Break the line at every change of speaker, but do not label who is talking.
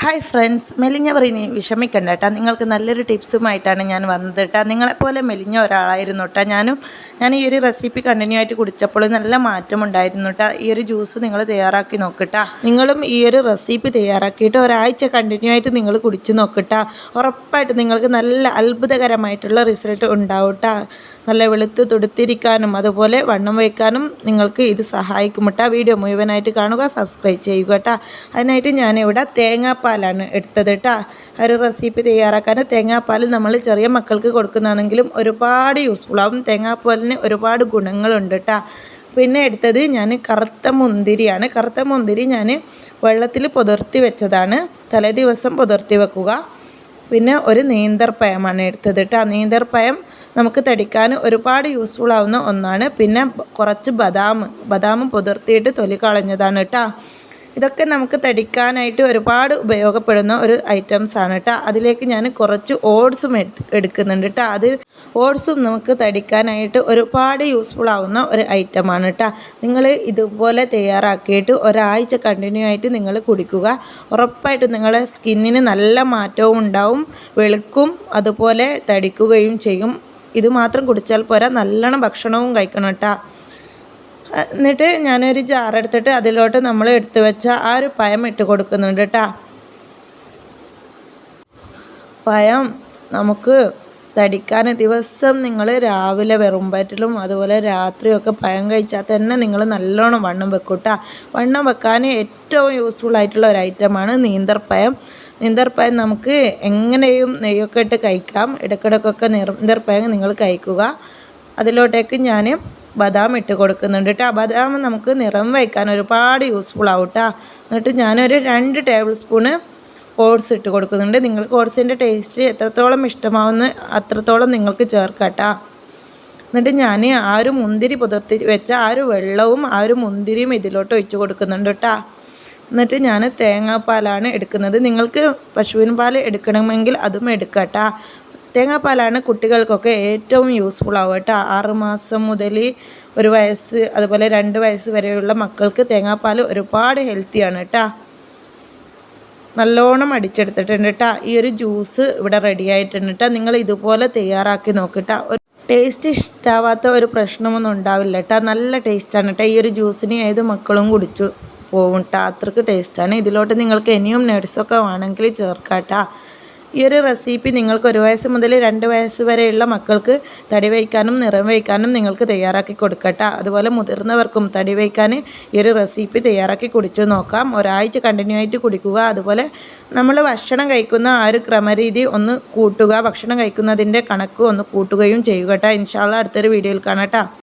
Hi friends, മെലിഞ്ഞവർ ഇനി വിഷമിക്കണ്ട കേട്ടോ. നിങ്ങൾക്ക് നല്ലൊരു ടിപ്സുമായിട്ടാണ് ഞാൻ വന്നത് കേട്ടോ. നിങ്ങളെപ്പോലെ മെലിഞ്ഞ ഒരാളായിരുന്നു കേട്ടോ ഞാൻ ഈ ഒരു റെസിപ്പി കണ്ടിന്യൂ ആയിട്ട് കുടിച്ചപ്പോൾ നല്ല മാറ്റമുണ്ടായിരുന്നു കേട്ടോ. ഈ ഒരു ജ്യൂസ് നിങ്ങൾ തയ്യാറാക്കി നോക്കട്ടോ. നിങ്ങളും ഈ ഒരു റെസിപ്പി തയ്യാറാക്കിയിട്ട് ഒരാഴ്ച കണ്ടിന്യൂ ആയിട്ട് നിങ്ങൾ കുടിച്ച് നോക്കട്ടോ. ഉറപ്പായിട്ട് നിങ്ങൾക്ക് നല്ല അത്ഭുതകരമായിട്ടുള്ള റിസൾട്ട് ഉണ്ടാവും കേട്ടോ. നല്ല വെളുത്ത് തുടുത്തിരിക്കാനും അതുപോലെ വണ്ണം വയ്ക്കാനും നിങ്ങൾക്ക് ഇത് സഹായിക്കും കേട്ടോ. വീഡിയോ മുഴുവനായിട്ട് കാണുക, സബ്സ്ക്രൈബ് ചെയ്യുക കേട്ടോ. അതിനായിട്ട് ഞാനിവിടെ തേങ്ങാപ്പാലാണ് എടുത്തത് കേട്ടോ. ഒരു റെസിപ്പി തയ്യാറാക്കാൻ തേങ്ങാപ്പാൽ നമ്മൾ ചെറിയ മക്കൾക്ക് കൊടുക്കുന്നതാണെങ്കിലും ഒരുപാട് യൂസ്ഫുൾ ആവും. തേങ്ങാപ്പാലിന് ഒരുപാട് ഗുണങ്ങളുണ്ട് കേട്ടോ. പിന്നെ എടുത്തത് ഞാൻ കറുത്ത മുന്തിരിയാണ്. കറുത്ത മുന്തിരി ഞാൻ വെള്ളത്തിൽ പുതിർത്തി വെച്ചതാണ്. തലേ ദിവസം പുതിർത്തി വെക്കുക. പിന്നെ ഒരു നീന്തർപ്പഴമാണ് എടുത്തത് കേട്ടോ. നീന്തർപ്പഴം നമുക്ക് തടിക്കാൻ ഒരുപാട് യൂസ്ഫുൾ ആവുന്ന ഒന്നാണ്. പിന്നെ കുറച്ച് ബദാം പുതിർത്തിയിട്ട് തൊലി കളഞ്ഞതാണ് കേട്ടോ. ഇതൊക്കെ നമുക്ക് തടിക്കാനായിട്ട് ഒരുപാട് ഉപയോഗപ്പെടുന്ന ഒരു ഐറ്റംസ് ആണ് കേട്ടോ. അതിലേക്ക് ഞാൻ കുറച്ച് ഓട്സും എടുക്കുന്നുണ്ട് കേട്ടോ. ഓട്സും നമുക്ക് തടിക്കാനായിട്ട് ഒരുപാട് യൂസ്ഫുൾ ആവുന്ന ഒരു ഐറ്റമാണ് കേട്ടോ. നിങ്ങൾ ഇതുപോലെ തയ്യാറാക്കിയിട്ട് ഒരാഴ്ച കണ്ടിന്യൂ ആയിട്ട് നിങ്ങൾ കുടിക്കുക. ഉറപ്പായിട്ടും നിങ്ങളുടെ സ്കിന്നിന് നല്ല മാറ്റവും ഉണ്ടാവും, വെളുക്കും, അതുപോലെ തടിക്കുകയും ചെയ്യും. ഇത് മാത്രം കുടിച്ചാൽ പോരാ, നല്ലോണം ഭക്ഷണവും കഴിക്കണം കേട്ടോ. എന്നിട്ട് ഞാനൊരു ജാറെടുത്തിട്ട് അതിലോട്ട് നമ്മൾ എടുത്തു വെച്ച ആ ഒരു പഴം ഇട്ട് കൊടുക്കുന്നുണ്ട് കേട്ടോ. പഴം നമുക്ക് തടിക്കാൻ ദിവസം നിങ്ങൾ രാവിലെ വെറും വയറ്റിലും അതുപോലെ രാത്രിയൊക്കെ പഴം കഴിച്ചാൽ തന്നെ നിങ്ങൾ നല്ലോണം വണ്ണം വെക്കും കേട്ടോ. വണ്ണം വെക്കാൻ ഏറ്റവും യൂസ്ഫുൾ ആയിട്ടുള്ള ഒരു ഐറ്റമാണ് നീന്തർപ്പഴം. നീന്തർപ്പഴം നമുക്ക് എങ്ങനെയും നെയ്യൊക്കെ ഇട്ട് കഴിക്കാം. ഇടയ്ക്കിടയ്ക്കൊക്കെ നീന്തർപ്പഴം നിങ്ങൾ കഴിക്കുക. അതിലോട്ടേക്ക് ഞാൻ ബദാം ഇട്ട് കൊടുക്കുന്നുണ്ട് കേട്ടോ. ബദാം നമുക്ക് നിറം വയ്ക്കാൻ ഒരുപാട് യൂസ്ഫുൾ ആവും കേട്ടോ. എന്നിട്ട് ഞാനൊരു 2 ടേബിൾ സ്പൂണ് ഓട്സ് ഇട്ട് കൊടുക്കുന്നുണ്ട്. നിങ്ങൾക്ക് ഓട്സിൻ്റെ ടേസ്റ്റ് എത്രത്തോളം ഇഷ്ടമാവുന്ന അത്രത്തോളം നിങ്ങൾക്ക് ചേർക്കാം കേട്ടോ. എന്നിട്ട് ഞാൻ ആ ഒരു മുന്തിരി പുതിർത്തി വെച്ച ആ ഒരു വെള്ളവും ആ ഒരു മുന്തിരിയും ഇതിലോട്ട് ഒഴിച്ച് കൊടുക്കുന്നുണ്ട് കേട്ടോ. എന്നിട്ട് ഞാൻ തേങ്ങാപ്പാലാണ് എടുക്കുന്നത്. നിങ്ങൾക്ക് പശുവിൻ പാൽ എടുക്കണമെങ്കിൽ അതും എടുക്കാം കേട്ടോ. തേങ്ങാപ്പാലാണ് കുട്ടികൾക്കൊക്കെ ഏറ്റവും യൂസ്ഫുൾ ആവുക കേട്ടോ. 6 മാസം മുതൽ 1 വയസ്സ് അതുപോലെ 2 വയസ്സ് വരെയുള്ള മക്കൾക്ക് തേങ്ങാപ്പാൽ ഒരുപാട് ഹെൽത്തിയാണ് കേട്ടോ. നല്ലോണം അടിച്ചെടുത്തിട്ടുണ്ട് കേട്ടോ. ഈ ഒരു ജ്യൂസ് ഇവിടെ റെഡി ആയിട്ടുണ്ട് കേട്ടോ. നിങ്ങൾ ഇതുപോലെ തയ്യാറാക്കി നോക്കിട്ടോ. ടേസ്റ്റ് ഇഷ്ടാവാത്ത ഒരു പ്രശ്നമൊന്നും ഉണ്ടാവില്ല കേട്ടോ. നല്ല ടേസ്റ്റാണ് കേട്ടോ. ഈ ഒരു ജ്യൂസിന് ഏത് മക്കളും കുടിച്ചു പോകും കേട്ടോ. അത്രയ്ക്ക് ടേസ്റ്റാണ്. ഇതിലോട്ട് നിങ്ങൾക്ക് ഇനിയും നട്ട്സൊക്കെ വേണമെങ്കിൽ ചേർക്കാം കേട്ടോ. ഈ ഒരു റെസിപ്പി നിങ്ങൾക്ക് 1 വയസ്സ് മുതൽ 2 വയസ്സ് വരെയുള്ള മക്കൾക്ക് തടി വയ്ക്കാനും നിറം വയ്ക്കാനും നിങ്ങൾക്ക് തയ്യാറാക്കി കൊടുക്കട്ടോ. അതുപോലെ മുതിർന്നവർക്കും തടി വയ്ക്കാൻ ഈ ഒരു റെസിപ്പി തയ്യാറാക്കി കുടിച്ച് നോക്കാം. ഒരാഴ്ച കണ്ടിന്യൂ ആയിട്ട് കുടിക്കുക. അതുപോലെ നമ്മൾ ഭക്ഷണം കഴിക്കുന്ന ആ ഒരു ക്രമരീതി ഒന്ന് കൂട്ടുക. ഭക്ഷണം കഴിക്കുന്നതിൻ്റെ കണക്ക് ഒന്ന് കൂട്ടുകയും ചെയ്യുക കേട്ടോ. ഇൻഷാ അല്ലാഹ് അടുത്തൊരു വീഡിയോയിൽ കാണാം കേട്ടോ.